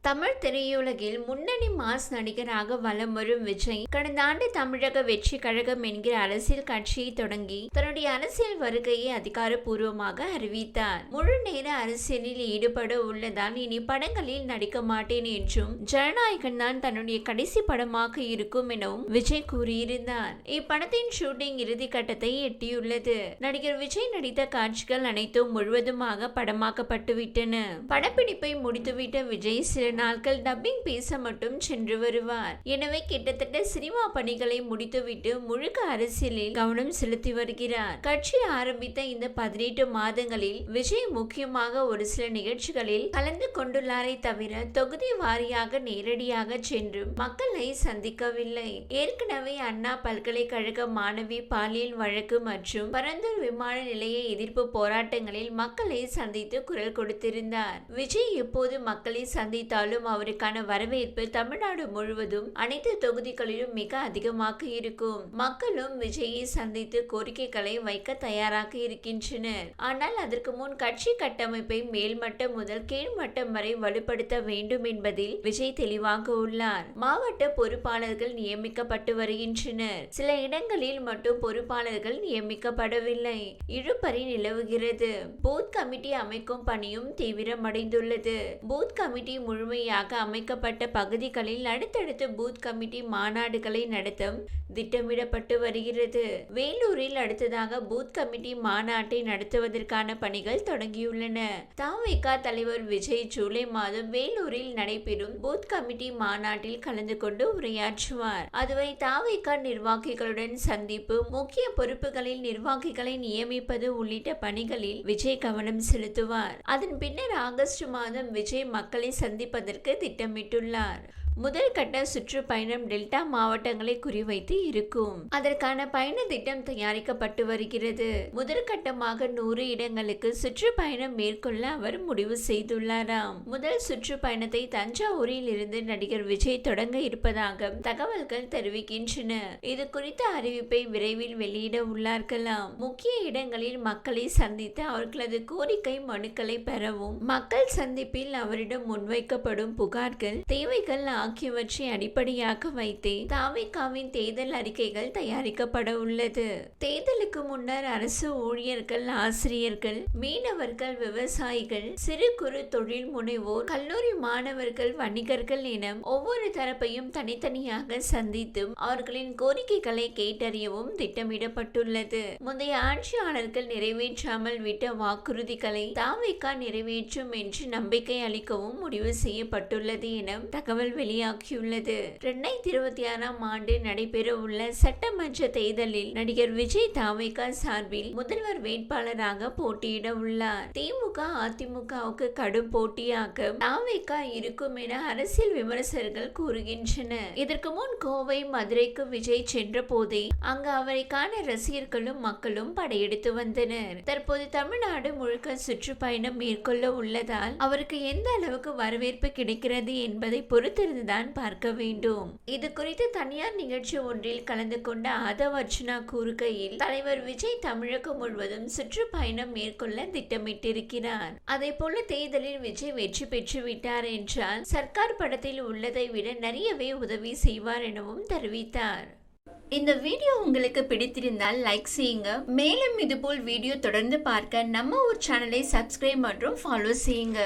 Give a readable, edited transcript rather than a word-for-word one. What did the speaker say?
தமிழ் திரையுலகில் முன்னணி மாஸ் நடிகராக வலம் வரும் விஜய் கடந்த ஆண்டு தமிழக வெற்றி கழகம் என்கிற அரசியல் கட்சியை தொடங்கி தன்னுடைய அரசியல் வருகையை அதிகாரப்பூர்வமாக அறிவித்தார். முழு நேர அரசியலில் ஈடுபட உள்ளதால் இனி படங்களில் நடிக்க மாட்டேன் என்றும் ஜனநாயகன் தான் தன்னுடைய கடைசி படமாக இருக்கும் எனவும் விஜய் கூறியிருந்தார். இப்படத்தின் ஷூட்டிங் இறுதி கட்டத்தை எட்டியுள்ளது. நடிகர் விஜய் நடித்த காட்சிகள் அனைத்தும் முழுவதுமாக படமாக்கப்பட்டுவிட்டன. படப்பிடிப்பை முடித்துவிட்ட விஜய் சில நாட்கள் டப்பிங் பேச மட்டும் சென்று வருவார். எனவே கிட்டத்தட்ட சினிமா பணிகளை முடித்துவிட்டு முழுக்க அரசியலில் கவனம் செலுத்தி வருகிறார். கட்சி ஆரம்பித்த இந்த 18 மாதங்களில் விஜய் முக்கியமாக ஒரு சில நிகழ்ச்சிகளில் கலந்து கொண்டுள்ளாரை தவிர தொகுதி வாரியாக நேரடியாக சென்று மக்களை சந்திக்கவில்லை. ஏற்கனவே அண்ணா பல்கலைக்கழக மாணவி பாலியல் வழக்கு மற்றும் பரந்தூர் விமான நிலைய எதிர்ப்பு போராட்டங்களில் மக்களை சந்தித்து குரல் கொடுத்திருந்தார். விஜய் எப்போது மக்களை சந்தித்தாலும் அவருக்கான வரவேற்பு தமிழ்நாடு முழுவதும் அனைத்து தொகுதிகளிலும் மிக அதிகமாக இருக்கும். மக்களும் விஜயை சந்தித்து கோரிக்கைகளை வைக்க தயாராக இருக்கின்றனர். ஆனால் அதற்கு முன் கட்சி கட்டமைப்பை மேல்மட்டம் முதல் கீழ்மட்டம் வரை வலுப்படுத்த வேண்டும் என்பதில் விஜய் தெளிவாக உள்ளார். மாவட்ட பொறுப்பாளர்கள் நியமிக்கப்பட்டு வருகின்றனர். சில இடங்களில் மட்டும் பொறுப்பாளர்கள் நியமிக்கப்படவில்லை. இழுபறி நிலவுகிறது. பூத் கமிட்டி அமைக்கும் பணியும் தீவிரமடைந்துள்ளது. பூத் கமிட்டி முழுமையாக அமைக்கப்பட்ட பகுதிகளில் அடுத்தடுத்து பூத் கமிட்டி மாநாடுகளை நடத்த திட்டமிடப்பட்டு வருகிறது. வேலூரில் அடுத்ததாக பூத் கமிட்டி மாநாட்டை நடத்துவதற்கான பணிகள் தொடங்கியுள்ளன. தவிக தலைவர் விஜய் ஜூலை மாதம் வேலூரில் நடைபெறும் பூத் கமிட்டி மாநாட்டில் கலந்து கொண்டு உரையாற்றுவார். அதுவரை தவிக நிர்வாகிகளுடன் சந்திப்பு, முக்கிய பொறுப்புகளில் நிர்வாகிகளை நியமிப்பது உள்ளிட்ட பணிகளில் விஜய் கவனம் செலுத்துவார். அதன் பின்னர் ஆகஸ்ட் மாதம் விஜய் மக்களை சந்திப்பதற்கு திட்டமிட்டுள்ளார். முதல் கட்ட சுற்றுப்பயணம் டெல்டா மாவட்டங்களை குறிவைத்து இருக்கும். அதற்கான பயண திட்டம் தயாரிக்கப்பட்டு வருகிறது. முதற்கட்டமாக 100 இடங்களுக்கு சுற்றுப்பயணம் மேற்கொள்ள அவர் முடிவு செய்துள்ளாராம். முதல் சுற்றுப்பயணத்தை தஞ்சாவூரில் இருந்து நடிகர் விஜய் தொடங்க இருப்பதாக தகவல்கள் தெரிவிக்கின்றன. இது குறித்த அறிவிப்பை விரைவில் வெளியிட உள்ளார்களாம். முக்கிய இடங்களில் மக்களை சந்தித்து அவர்களது கோரிக்கை மனுக்களை பெறவும், மக்கள் சந்திப்பில் அவரிடம் முன்வைக்கப்படும் புகார்கள், தேவைகள் ஆகியவற்றை அடிப்படையாக வைத்தே தவிகவின் தேர்தல் அறிக்கைகள் தயாரிக்கப்பட உள்ளது. தேர்தலுக்கு முன்னர் அரசு ஊழியர்கள், ஆசிரியர்கள், மீனவர்கள், விவசாயிகள், சிறு குறு தொழில் முனைவோர், கல்லூரி மாணவர்கள், வணிகர்கள் என ஒவ்வொரு தரப்பையும் தனித்தனியாக சந்தித்தும் அவர்களின் கோரிக்கைகளை கேட்டறியவும் திட்டமிடப்பட்டுள்ளது. முந்தைய ஆட்சியாளர்கள் நிறைவேற்றாமல் விட்ட வாக்குறுதிகளை தவிக நிறைவேற்றும் என்று நம்பிக்கை அளிக்கவும் முடிவு செய்யப்பட்டுள்ளது என தகவல் வெளியாகியுள்ளது. 2026ஆம் ஆண்டு நடைபெற உள்ள சட்டமன்ற தேர்தலில் நடிகர் விஜய் தவிக சார்பில் முதல்வர் வேட்பாளராக போட்டியிட உள்ளார். திமுக அதிமுகவுக்கு கடும் போட்டியாக தவிக இருக்கும் என அரசியல் விமர்சகர்கள் கூறுகின்றனர். இதற்கு முன் கோவை, மதுரைக்கு விஜய் சென்ற போதே அங்கு அவரை காண ரசிகர்களும் மக்களும் படையெடுத்து வந்தனர். தற்போது தமிழ்நாடு முழுக்க சுற்றுப்பயணம் மேற்கொள்ள உள்ளதால் அவருக்கு எந்த அளவுக்கு வரவேற்பு கிடைக்கிறது என்பதை பொறுத்திருந்துதான் பார்க்க வேண்டும். இது குறித்து தனியார் நிகழ்ச்சி ஒன்றில் கலந்து கொண்ட ஆதவர்ஜுனா கூறுகையில், தலைவர் விஜய் தமிழகம் முழுவதும் சுற்றுப்பயணம் மேற்கொள்ள திட்டமிட்டிருக்கிறார். அதே போல தேர்தலில் விஜய் வெற்றி பெற்றுவிட்டார் என்றால் சர்க்கார் படத்தில் உள்ளதை விட நிறையவே உதவி செய்வார் எனவும் தெரிவித்தார். இந்த வீடியோ உங்களுக்கு பிடித்திருந்தால் லைக் செய்யுங்க. மேலும் இதுபோல் வீடியோ தொடர்ந்து பார்க்க நம்ம ஒரு சேனலை சப்ஸ்கிரைப் மற்றும் ஃபாலோ செய்யுங்க.